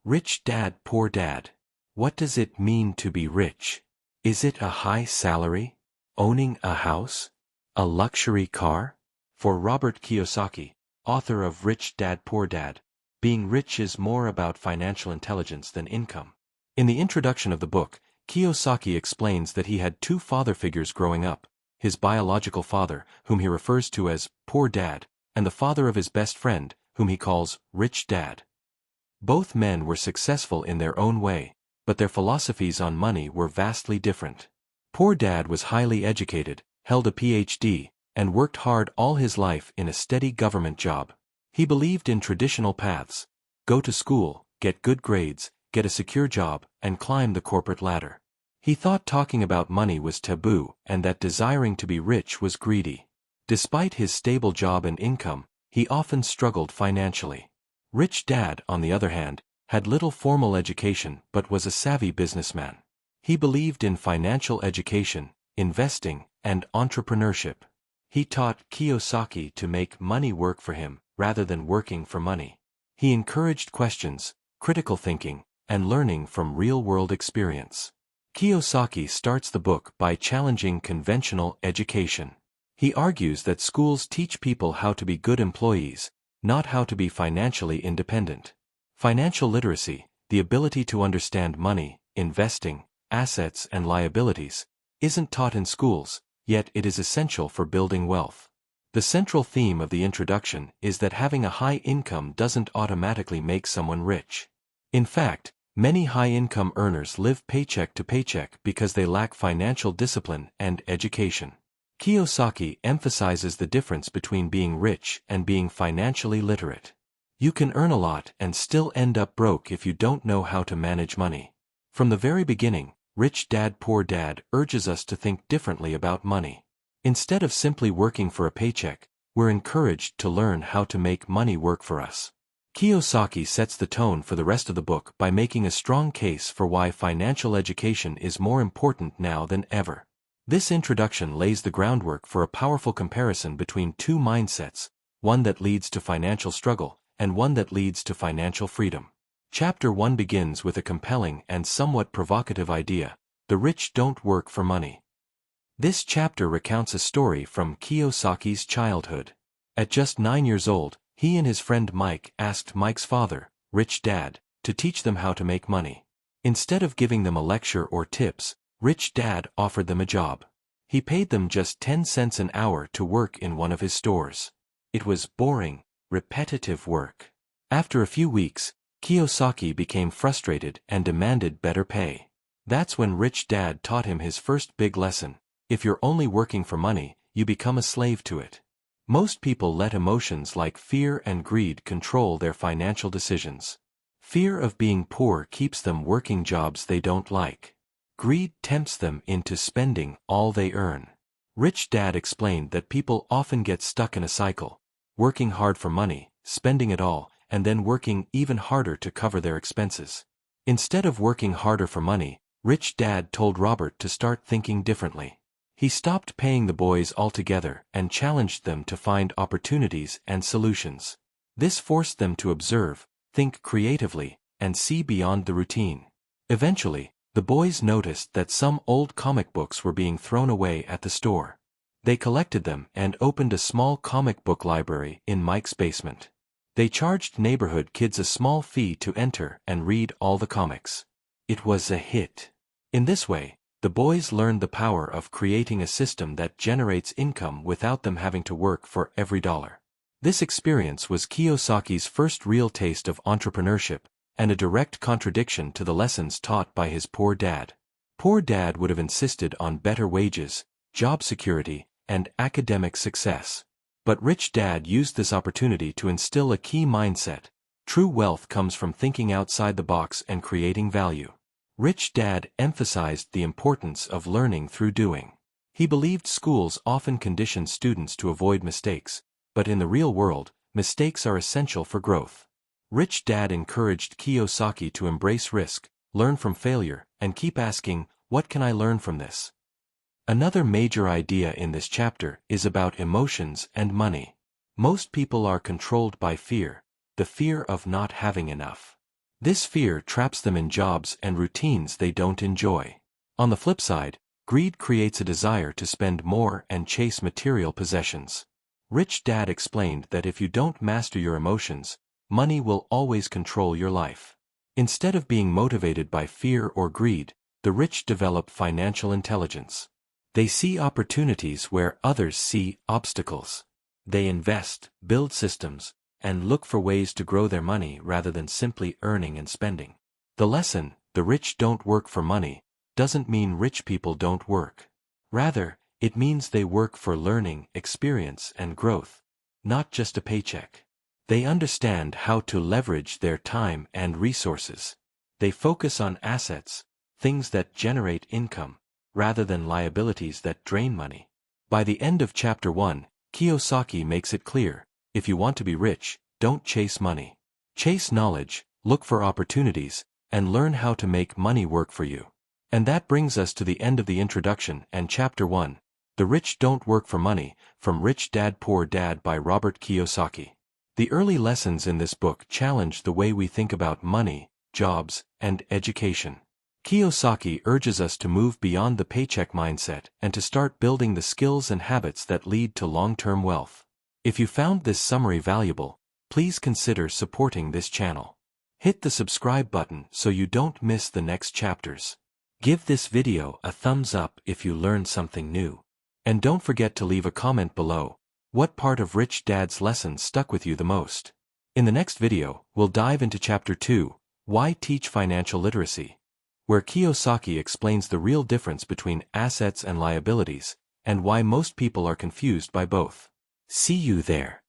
Rich Dad, Poor Dad. What does it mean to be rich? Is it a high salary? Owning a house? A luxury car? For Robert Kiyosaki, author of Rich Dad, Poor Dad, being rich is more about financial intelligence than income. In the introduction of the book, Kiyosaki explains that he had two father figures growing up, his biological father, whom he refers to as Poor Dad, and the father of his best friend, whom he calls Rich Dad. Both men were successful in their own way, but their philosophies on money were vastly different. Poor Dad was highly educated, held a PhD, and worked hard all his life in a steady government job. He believed in traditional paths: go to school, get good grades, get a secure job, and climb the corporate ladder. He thought talking about money was taboo and that desiring to be rich was greedy. Despite his stable job and income, he often struggled financially. Rich Dad, on the other hand, had little formal education but was a savvy businessman. He believed in financial education, investing, and entrepreneurship. He taught Kiyosaki to make money work for him rather than working for money. He encouraged questions, critical thinking, and learning from real-world experience. Kiyosaki starts the book by challenging conventional education. He argues that schools teach people how to be good employees, not how to be financially independent. Financial literacy, the ability to understand money, investing, assets and liabilities, isn't taught in schools, yet it is essential for building wealth. The central theme of the introduction is that having a high income doesn't automatically make someone rich. In fact, many high-income earners live paycheck to paycheck because they lack financial discipline and education. Kiyosaki emphasizes the difference between being rich and being financially literate. You can earn a lot and still end up broke if you don't know how to manage money. From the very beginning, Rich Dad Poor Dad urges us to think differently about money. Instead of simply working for a paycheck, we're encouraged to learn how to make money work for us. Kiyosaki sets the tone for the rest of the book by making a strong case for why financial education is more important now than ever. This introduction lays the groundwork for a powerful comparison between two mindsets, one that leads to financial struggle and one that leads to financial freedom. Chapter 1 begins with a compelling and somewhat provocative idea: the rich don't work for money. This chapter recounts a story from Kiyosaki's childhood. At just 9 years old, he and his friend Mike asked Mike's father, Rich Dad, to teach them how to make money. Instead of giving them a lecture or tips, Rich Dad offered them a job. He paid them just 10 cents an hour to work in one of his stores. It was boring, repetitive work. After a few weeks, Kiyosaki became frustrated and demanded better pay. That's when Rich Dad taught him his first big lesson: if you're only working for money, you become a slave to it. Most people let emotions like fear and greed control their financial decisions. Fear of being poor keeps them working jobs they don't like. Greed tempts them into spending all they earn. Rich Dad explained that people often get stuck in a cycle: working hard for money, spending it all, and then working even harder to cover their expenses. Instead of working harder for money, Rich Dad told Robert to start thinking differently. He stopped paying the boys altogether and challenged them to find opportunities and solutions. This forced them to observe, think creatively, and see beyond the routine. Eventually, the boys noticed that some old comic books were being thrown away at the store. They collected them and opened a small comic book library in Mike's basement. They charged neighborhood kids a small fee to enter and read all the comics. It was a hit. In this way, the boys learned the power of creating a system that generates income without them having to work for every dollar. This experience was Kiyosaki's first real taste of entrepreneurship, and a direct contradiction to the lessons taught by his Poor Dad. Poor Dad would have insisted on better wages, job security, and academic success. But Rich Dad used this opportunity to instill a key mindset: true wealth comes from thinking outside the box and creating value. Rich Dad emphasized the importance of learning through doing. He believed schools often condition students to avoid mistakes, but in the real world, mistakes are essential for growth. Rich Dad encouraged Kiyosaki to embrace risk, learn from failure, and keep asking, "What can I learn from this?" Another major idea in this chapter is about emotions and money. Most people are controlled by fear, the fear of not having enough. This fear traps them in jobs and routines they don't enjoy. On the flip side, greed creates a desire to spend more and chase material possessions. Rich Dad explained that if you don't master your emotions, money will always control your life. Instead of being motivated by fear or greed, the rich develop financial intelligence. They see opportunities where others see obstacles. They invest, build systems, and look for ways to grow their money rather than simply earning and spending. The lesson, the rich don't work for money, doesn't mean rich people don't work. Rather, it means they work for learning, experience, and growth, not just a paycheck. They understand how to leverage their time and resources. They focus on assets, things that generate income, rather than liabilities that drain money. By the end of Chapter 1, Kiyosaki makes it clear, if you want to be rich, don't chase money. Chase knowledge, look for opportunities, and learn how to make money work for you. And that brings us to the end of the introduction and Chapter 1, The Rich Don't Work for Money, from Rich Dad Poor Dad by Robert Kiyosaki. The early lessons in this book challenge the way we think about money, jobs, and education. Kiyosaki urges us to move beyond the paycheck mindset and to start building the skills and habits that lead to long-term wealth. If you found this summary valuable, please consider supporting this channel. Hit the subscribe button so you don't miss the next chapters. Give this video a thumbs up if you learned something new. And don't forget to leave a comment below. What part of Rich Dad's lesson stuck with you the most? In the next video, we'll dive into Chapter 2, Why Teach Financial Literacy, where Kiyosaki explains the real difference between assets and liabilities, and why most people are confused by both. See you there.